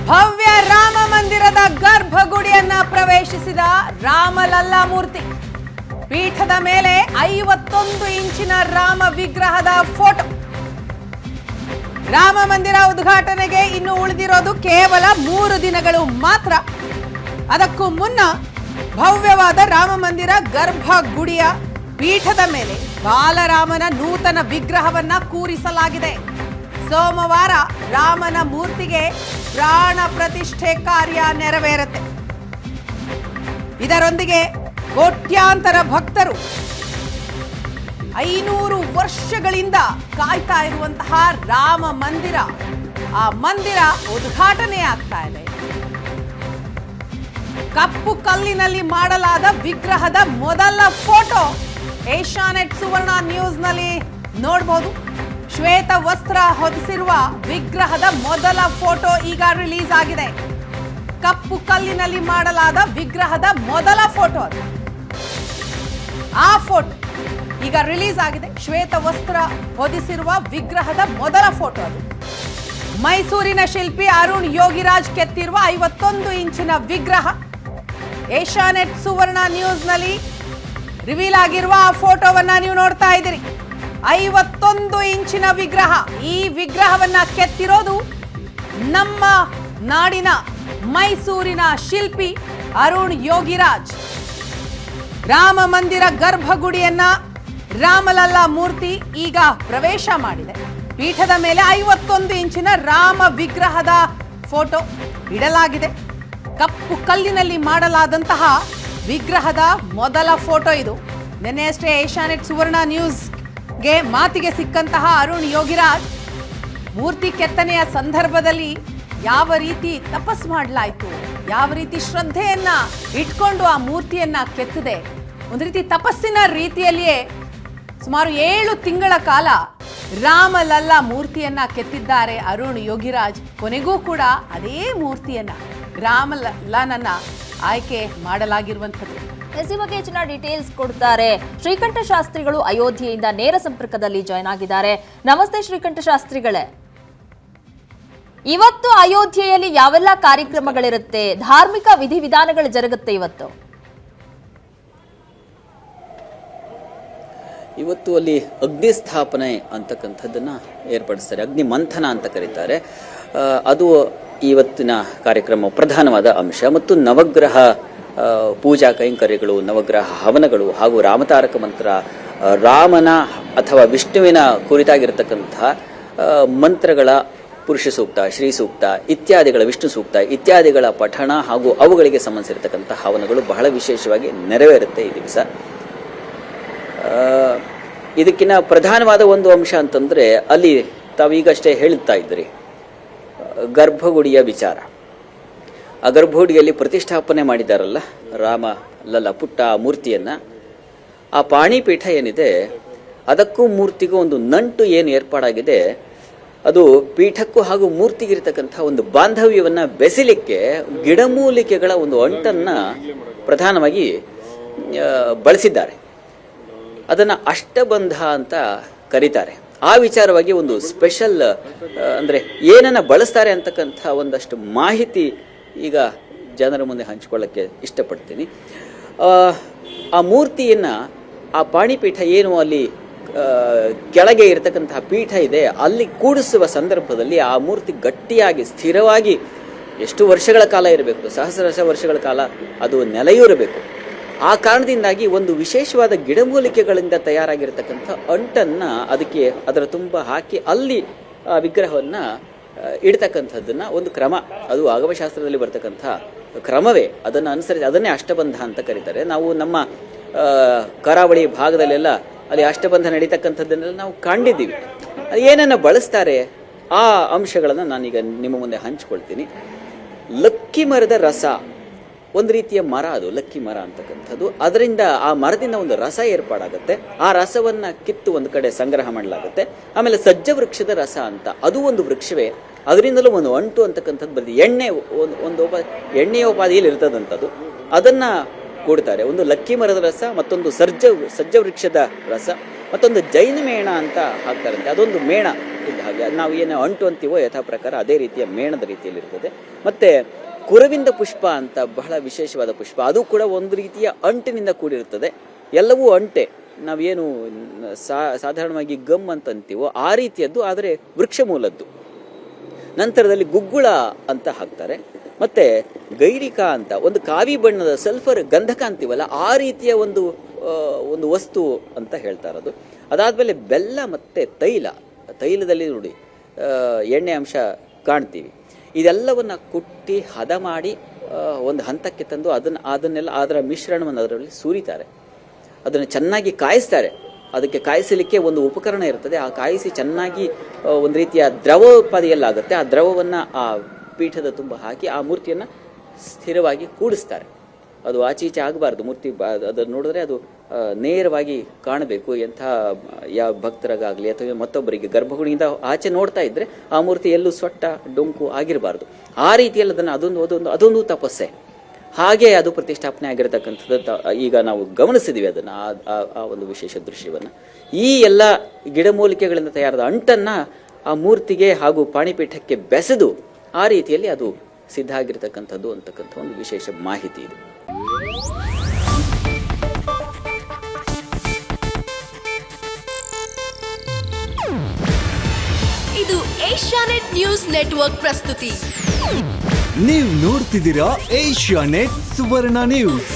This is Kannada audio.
ಭವ್ಯ ರಾಮ ಮಂದಿರದ ಗರ್ಭಗುಡಿಯನ್ನ ಪ್ರವೇಶಿಸಿದ ರಾಮಲಲ್ಲಾ ಮೂರ್ತಿ. ಪೀಠದ ಮೇಲೆ 51 ಇಂಚಿನ ರಾಮ ವಿಗ್ರಹದ ಫೋಟೋ. ರಾಮ ಮಂದಿರ ಉದ್ಘಾಟನೆಗೆ ಇನ್ನು ಉಳಿದಿರೋದು ಕೇವಲ 3 ದಿನಗಳು ಮಾತ್ರ. ಅದಕ್ಕೂ ಮುನ್ನ ಭವ್ಯವಾದ ರಾಮ ಮಂದಿರ ಗರ್ಭಗುಡಿಯ ಪೀಠದ ಮೇಲೆ ಬಾಲರಾಮನ ನೂತನ ವಿಗ್ರಹವನ್ನ ಕೂರಿಸಲಾಗಿದೆ. ಸೋಮವಾರ ರಾಮನ ಮೂರ್ತಿಗೆ ಪ್ರಾಣ ಪ್ರತಿಷ್ಠೆ ಕಾರ್ಯ ನೆರವೇರುತ್ತೆ. ಇದರೊಂದಿಗೆ ಕೋಟ್ಯಾಂತರ ಭಕ್ತರು 500 ವರ್ಷಗಳಿಂದ ಕಾಯ್ತಾ ಇರುವಂತಹ ರಾಮ ಮಂದಿರ, ಆ ಮಂದಿರ ಉದ್ಘಾಟನೆ ಆಗ್ತಾ ಇದೆ. ಕಪ್ಪು ಕಲ್ಲಿನಲ್ಲಿ ಮಾಡಲಾದ ವಿಗ್ರಹದ ಮೊದಲ ಫೋಟೋ ಏಷ್ಯಾನೆಟ್ ಸುವರ್ಣ ನ್ಯೂಸ್ನಲ್ಲಿ ನೋಡಬಹುದು. ಶ್ವೇತ ವಸ್ತ್ರ ಹೊದಿಸಿರುವ ವಿಗ್ರಹದ ಮೊದಲ ಫೋಟೋ ಈಗ ರಿಲೀಸ್ ಆಗಿದೆ. ಕಪ್ಪು ಕಲ್ಲಿನಲ್ಲಿ ಮಾಡಲಾದ ವಿಗ್ರಹದ ಮೊದಲ ಫೋಟೋ ಅದು. ಆ ಫೋಟೋ ಈಗ ರಿಲೀಸ್ ಆಗಿದೆ. ಶ್ವೇತ ವಸ್ತ್ರ ಹೊದಿಸಿರುವ ವಿಗ್ರಹದ ಮೊದಲ ಫೋಟೋ ಅದು. ಮೈಸೂರಿನ ಶಿಲ್ಪಿ ಅರುಣ್ ಯೋಗಿರಾಜ್ ಕೆತ್ತಿರುವ 51 ಇಂಚಿನ ವಿಗ್ರಹ. ಏಷ್ಯಾನೆಟ್ ಸುವರ್ಣ ನ್ಯೂಸ್ನಲ್ಲಿ ರಿವೀಲ್ ಆಗಿರುವ ಆ ಫೋಟೋವನ್ನ ನೀವು ನೋಡ್ತಾ ಇದ್ದೀರಿ. 51 ಇಂಚಿನ ವಿಗ್ರಹ. ಈ ವಿಗ್ರಹವನ್ನ ಕೆತ್ತಿರೋದು ನಮ್ಮ ನಾಡಿನ ಮೈಸೂರಿನ ಶಿಲ್ಪಿ ಅರುಣ್ ಯೋಗಿರಾಜ್. ರಾಮ ಮಂದಿರ ಗರ್ಭಗುಡಿಯನ್ನ ರಾಮಲಲ್ಲಾ ಮೂರ್ತಿ ಈಗ ಪ್ರವೇಶ ಮಾಡಿದೆ. ಪೀಠದ ಮೇಲೆ 51 ಇಂಚಿನ ರಾಮ ವಿಗ್ರಹದ ಫೋಟೋ ಇಡಲಾಗಿದೆ. ಕಪ್ಪು ಕಲ್ಲಿನಲ್ಲಿ ಮಾಡಲಾದಂತಹ ವಿಗ್ರಹದ ಮೊದಲ ಫೋಟೋ ಇದು. ನಿನ್ನೆಯಷ್ಟೇ ಏಷ್ಯಾನೆಟ್ ಸುವರ್ಣ ನ್ಯೂಸ್ಗೆ ಮಾತಿಗೆ ಸಿಕ್ಕಂತಹ ಅರುಣ್ ಯೋಗಿರಾಜ್, ಮೂರ್ತಿ ಕೆತ್ತನೆಯ ಸಂದರ್ಭದಲ್ಲಿ ಯಾವ ರೀತಿ ತಪಸ್ ಮಾಡಲಾಯಿತು, ಯಾವ ರೀತಿ ಶ್ರದ್ಧೆಯನ್ನ ಇಟ್ಕೊಂಡು ಆ ಮೂರ್ತಿಯನ್ನ ಕೆತ್ತದೆ, ಒಂದು ರೀತಿ ತಪಸ್ಸಿನ ರೀತಿಯಲ್ಲಿಯೇ ಸುಮಾರು 7 ತಿಂಗಳ ಕಾಲ ರಾಮಲಲ್ಲಾ ಮೂರ್ತಿಯನ್ನ ಕೆತ್ತಿದ್ದಾರೆ ಅರುಣ್ ಯೋಗಿರಾಜ್. ಕೊನೆಗೂ ಕೂಡ ಅದೇ ಮೂರ್ತಿಯನ್ನ ರಾಮಲಲ್ಲಾನನ್ನ ಆಯ್ಕೆ ಮಾಡಲಾಗಿರುವಂಥದ್ದು. ಈ ಬಗ್ಗೆ ಹೆಚ್ಚಿನ ಡೀಟೇಲ್ಸ್ ಕೊಡ್ತಾರೆ ಶ್ರೀಕಂಠ ಶಾಸ್ತ್ರಿಗಳು ಅಯೋಧ್ಯೆಯಿಂದ ನೇರ ಸಂಪರ್ಕದಲ್ಲಿ ಜಾಯ್ನ್ ಆಗಿದ್ದಾರೆ. ನಮಸ್ತೆ ಶ್ರೀಕಂಠ ಶಾಸ್ತ್ರಿಗಳೇ. ಇವತ್ತು ಅಯೋಧ್ಯೆಯಲ್ಲಿ ಯಾವೆಲ್ಲ ಕಾರ್ಯಕ್ರಮಗಳಿರುತ್ತೆ, ಧಾರ್ಮಿಕ ವಿಧಿವಿಧಾನಗಳು ಜರುಗುತ್ತೆ ಇವತ್ತು ಅಲ್ಲಿ ಅಗ್ನಿ ಸ್ಥಾಪನೆ ಅಂತಕ್ಕಂಥದ್ದನ್ನ ಏರ್ಪಡಿಸ್ತಾರೆ. ಅಗ್ನಿ ಮಂಥನ ಅಂತ ಕರೀತಾರೆ. ಅದು ಇವತ್ತಿನ ಕಾರ್ಯಕ್ರಮ ಪ್ರಧಾನವಾದ ಅಂಶ. ಮತ್ತು ನವಗ್ರಹ ಪೂಜಾ ಕೈಂಕರ್ಯಗಳು, ನವಗ್ರಹ ಹವನಗಳು ಹಾಗೂ ರಾಮತಾರಕ ಮಂತ್ರ, ರಾಮನ ಅಥವಾ ವಿಷ್ಣುವಿನ ಕುರಿತಾಗಿರತಕ್ಕಂಥ ಮಂತ್ರಗಳ ಪುರುಷ ಸೂಕ್ತ, ಶ್ರೀ ಸೂಕ್ತ ಇತ್ಯಾದಿಗಳ, ವಿಷ್ಣು ಸೂಕ್ತ ಇತ್ಯಾದಿಗಳ ಪಠಣ ಹಾಗೂ ಅವುಗಳಿಗೆ ಸಂಬಂಧಿಸಿರತಕ್ಕಂಥ ಹವನಗಳು ಬಹಳ ವಿಶೇಷವಾಗಿ ನೆರವೇರುತ್ತೆ ಈ ದಿವಸ. ಇದಕ್ಕಿಂತ ಪ್ರಧಾನವಾದ ಒಂದು ಅಂಶ ಅಂತಂದರೆ, ಅಲ್ಲಿ ತಾವೀಗಷ್ಟೇ ಹೇಳ್ತಾ ಇದ್ರಿ ಗರ್ಭಗುಡಿಯ ವಿಚಾರ. ಆ ಗರ್ಭಗುಡಿಯಲ್ಲಿ ಪ್ರತಿಷ್ಠಾಪನೆ ಮಾಡಿದಾರಲ್ಲ ರಾಮ ಲಲ್ಲಾ ಪುಟ್ಟ ಮೂರ್ತಿಯನ್ನು, ಆ ಪಾಣಿಪೀಠ ಏನಿದೆ ಅದಕ್ಕೂ ಮೂರ್ತಿಗೂ ಒಂದು ನಂಟು ಏನು ಏರ್ಪಾಡಾಗಿದೆ, ಅದು ಪೀಠಕ್ಕೂ ಹಾಗೂ ಮೂರ್ತಿಗಿರ್ತಕ್ಕಂಥ ಒಂದು ಬಾಂಧವ್ಯವನ್ನು ಬೆಸಲಿಕ್ಕೆ ಗಿಡಮೂಲಿಕೆಗಳ ಒಂದು ಅಂಟನ್ನು ಪ್ರಧಾನವಾಗಿ ಬಳಸಿದ್ದಾರೆ. ಅದನ್ನು ಅಷ್ಟಬಂಧ ಅಂತ ಕರೀತಾರೆ. ಆ ವಿಚಾರವಾಗಿ ಒಂದು ಸ್ಪೆಷಲ್ ಅಂದರೆ ಏನನ್ನ ಬಳಸ್ತಾರೆ ಅಂತಕ್ಕಂಥ ಒಂದಷ್ಟು ಮಾಹಿತಿ ಈಗ ಜನರ ಮುಂದೆ ಹಂಚಿಕೊಳ್ಳೋಕ್ಕೆ ಇಷ್ಟಪಡ್ತೀನಿ. ಆ ಮೂರ್ತಿಯನ್ನು, ಆ ಪಾಣಿಪೀಠ ಏನು ಅಲ್ಲಿ ಕೆಳಗೆ ಇರತಕ್ಕಂತಹ ಪೀಠ ಇದೆ ಅಲ್ಲಿ ಕೂಡಿಸುವ ಸಂದರ್ಭದಲ್ಲಿ ಆ ಮೂರ್ತಿ ಗಟ್ಟಿಯಾಗಿ ಸ್ಥಿರವಾಗಿ ಎಷ್ಟು ವರ್ಷಗಳ ಕಾಲ ಇರಬೇಕು, ಸಹಸ್ರ ವರ್ಷಗಳ ಕಾಲ ಅದು ನೆಲೆಯೂರಬೇಕು. ಆ ಕಾರಣದಿಂದಾಗಿ ಒಂದು ವಿಶೇಷವಾದ ಗಿಡಮೂಲಿಕೆಗಳಿಂದ ತಯಾರಾಗಿರ್ತಕ್ಕಂಥ ಅಂಟನ್ನು ಅದಕ್ಕೆ ಅದರ ತುಂಬ ಹಾಕಿ ಅಲ್ಲಿ ಆ ವಿಗ್ರಹವನ್ನು ಇಡ್ತಕ್ಕಂಥದ್ದನ್ನು ಒಂದು ಕ್ರಮ, ಅದು ಆಗಮಶಾಸ್ತ್ರದಲ್ಲಿ ಬರ್ತಕ್ಕಂಥ ಕ್ರಮವೇ. ಅದನ್ನು ಅನುಸರಿಸಿ ಅದನ್ನೇ ಅಷ್ಟಬಂಧ ಅಂತ ಕರೀತಾರೆ. ನಾವು ನಮ್ಮ ಕರಾವಳಿ ಭಾಗದಲ್ಲೆಲ್ಲ ಅಲ್ಲಿ ಅಷ್ಟಬಂಧ ನಡೀತಕ್ಕಂಥದ್ದನ್ನೆಲ್ಲ ನಾವು ಕಂಡಿದ್ದೀವಿ. ಅದು ಏನನ್ನು ಬಳಸ್ತಾರೆ ಆ ಅಂಶಗಳನ್ನು ನಾನೀಗ ನಿಮ್ಮ ಮುಂದೆ ಹಂಚ್ಕೊಳ್ತೀನಿ. ಲಕ್ಕಿ ಮರದ ರಸ, ಒಂದು ರೀತಿಯ ಮರ, ಅದು ಲಕ್ಕಿ ಮರ ಅಂತಕ್ಕಂಥದ್ದು. ಅದರಿಂದ ಆ ಮರದಿಂದ ಒಂದು ರಸ ಏರ್ಪಾಡಾಗುತ್ತೆ. ಆ ರಸವನ್ನು ಕಿತ್ತು ಒಂದು ಕಡೆ ಸಂಗ್ರಹ ಮಾಡಲಾಗುತ್ತೆ. ಆಮೇಲೆ ಸಜ್ಜ ವೃಕ್ಷದ ರಸ ಅಂತ, ಅದು ಒಂದು ವೃಕ್ಷವೇ. ಅದರಿಂದಲೂ ಒಂದು ಅಂಟು ಅಂತಕ್ಕಂಥದ್ದು ಬರ್ತದೆ. ಎಣ್ಣೆ ಒಂದು ಎಣ್ಣೆಯ ಉಪಾಧಿಯಲ್ಲಿ ಇರ್ತದಂಥದ್ದು. ಅದನ್ನು ಕೊಡ್ತಾರೆ. ಒಂದು ಲಕ್ಕಿ ಮರದ ರಸ, ಮತ್ತೊಂದು ಸಜ್ಜ ವೃಕ್ಷದ ರಸ, ಮತ್ತೊಂದು ಜೈನ ಮೇಣ ಅಂತ ಹಾಕ್ತಾರಂತೆ. ಅದೊಂದು ಮೇಣ ಇದ್ದ ಹಾಗೆ ನಾವು ಏನು ಅಂಟು ಅಂತೀವೋ ಯಥಾ ಪ್ರಕಾರ ಅದೇ ರೀತಿಯ ಮೇಣದ ರೀತಿಯಲ್ಲಿರ್ತದೆ. ಮತ್ತು ಕುರವಿಂದ ಪುಷ್ಪ ಅಂತ ಬಹಳ ವಿಶೇಷವಾದ ಪುಷ್ಪ, ಅದು ಕೂಡ ಒಂದು ರೀತಿಯ ಅಂಟಿನಿಂದ ಕೂಡಿರುತ್ತದೆ. ಎಲ್ಲವೂ ಅಂಟೆ, ನಾವೇನು ಸಾಧಾರಣವಾಗಿ ಗಮ್ ಅಂತ ಅಂತೀವೋ ಆ ರೀತಿಯದ್ದು, ಆದರೆ ವೃಕ್ಷ ಮೂಲದ್ದು. ನಂತರದಲ್ಲಿ ಗುಗ್ಗುಳ ಅಂತ ಹಾಕ್ತಾರೆ. ಮತ್ತು ಗೈರಿಕಾ ಅಂತ ಒಂದು ಕಾವಿ ಬಣ್ಣದ ಸಲ್ಫರ್ ಗಂಧಕ ಅಂತೀವಲ್ಲ ಆ ರೀತಿಯ ಒಂದು ವಸ್ತು ಅಂತ ಹೇಳ್ತಾರದು. ಅದಾದಮೇಲೆ ಬೆಲ್ಲ ಮತ್ತು ತೈಲದಲ್ಲಿ ನೋಡಿ ಎಣ್ಣೆ ಅಂಶ ಕಾಣ್ತೀವಿ. ಇದೆಲ್ಲವನ್ನು ಕುಟ್ಟಿ ಹದ ಮಾಡಿ ಒಂದು ಹಂತಕ್ಕೆ ತಂದು ಅದನ್ನೆಲ್ಲ ಅದರ ಮಿಶ್ರಣವನ್ನು ಅದರಲ್ಲಿ ಸುರಿತಾರೆ. ಅದನ್ನು ಚೆನ್ನಾಗಿ ಕಾಯಿಸ್ತಾರೆ. ಅದಕ್ಕೆ ಕಾಯಿಸಲಿಕ್ಕೆ ಒಂದು ಉಪಕರಣ ಇರ್ತದೆ. ಆ ಕಾಯಿಸಿ ಚೆನ್ನಾಗಿ ಒಂದು ರೀತಿಯ ದ್ರವೋಪಾದಿಯಲ್ಲಾಗುತ್ತೆ. ಆ ದ್ರವವನ್ನು ಆ ಪೀಠದ ತುಂಬ ಹಾಕಿ ಆ ಮೂರ್ತಿಯನ್ನು ಸ್ಥಿರವಾಗಿ ಕೂಡಿಸ್ತಾರೆ. ಅದು ಆಚೀಚೆ ಆಗಬಾರ್ದು ಮೂರ್ತಿ. ಅದನ್ನು ನೋಡಿದ್ರೆ ಅದು ನೇರವಾಗಿ ಕಾಣಬೇಕು. ಯಾವ ಭಕ್ತರಿಗಾಗಲಿ ಅಥವಾ ಮತ್ತೊಬ್ಬರಿಗೆ ಗರ್ಭಗುಡಿಯಿಂದ ಆಚೆ ನೋಡ್ತಾ ಇದ್ದರೆ ಆ ಮೂರ್ತಿ ಎಲ್ಲೂ ಸೊಟ್ಟ ಡೊಂಕು ಆಗಿರಬಾರ್ದು. ಆ ರೀತಿಯಲ್ಲಿ ಅದೊಂದು ತಪಸ್ಸೆ. ಹಾಗೆ ಅದು ಪ್ರತಿಷ್ಠಾಪನೆ ಆಗಿರತಕ್ಕಂಥದ್ದು ಈಗ ನಾವು ಗಮನಿಸಿದ್ವಿ ಅದನ್ನು, ಆ ಒಂದು ವಿಶೇಷ ದೃಶ್ಯವನ್ನು. ಈ ಎಲ್ಲ ಗಿಡಮೂಲಿಕೆಗಳಿಂದ ತಯಾರಾದ ಅಂಟನ್ನು ಆ ಮೂರ್ತಿಗೆ ಹಾಗೂ ಪಾಣಿಪೀಠಕ್ಕೆ ಬೆಸೆದು ಆ ರೀತಿಯಲ್ಲಿ ಅದು ಸಿದ್ಧ ಆಗಿರತಕ್ಕಂಥದ್ದು ಅಂತಕ್ಕಂಥ ಒಂದು ವಿಶೇಷ ಮಾಹಿತಿ ಇದೆ. ಇದು ಏಷ್ಯಾನೆಟ್ ನ್ಯೂಸ್ ನೆಟ್ವರ್ಕ್ ಪ್ರಸ್ತುತಿ. ನೀವು ನೋಡ್ತಿದ್ದೀರಾ ಏಷ್ಯಾನೆಟ್ ಸುವರ್ಣ ನ್ಯೂಸ್.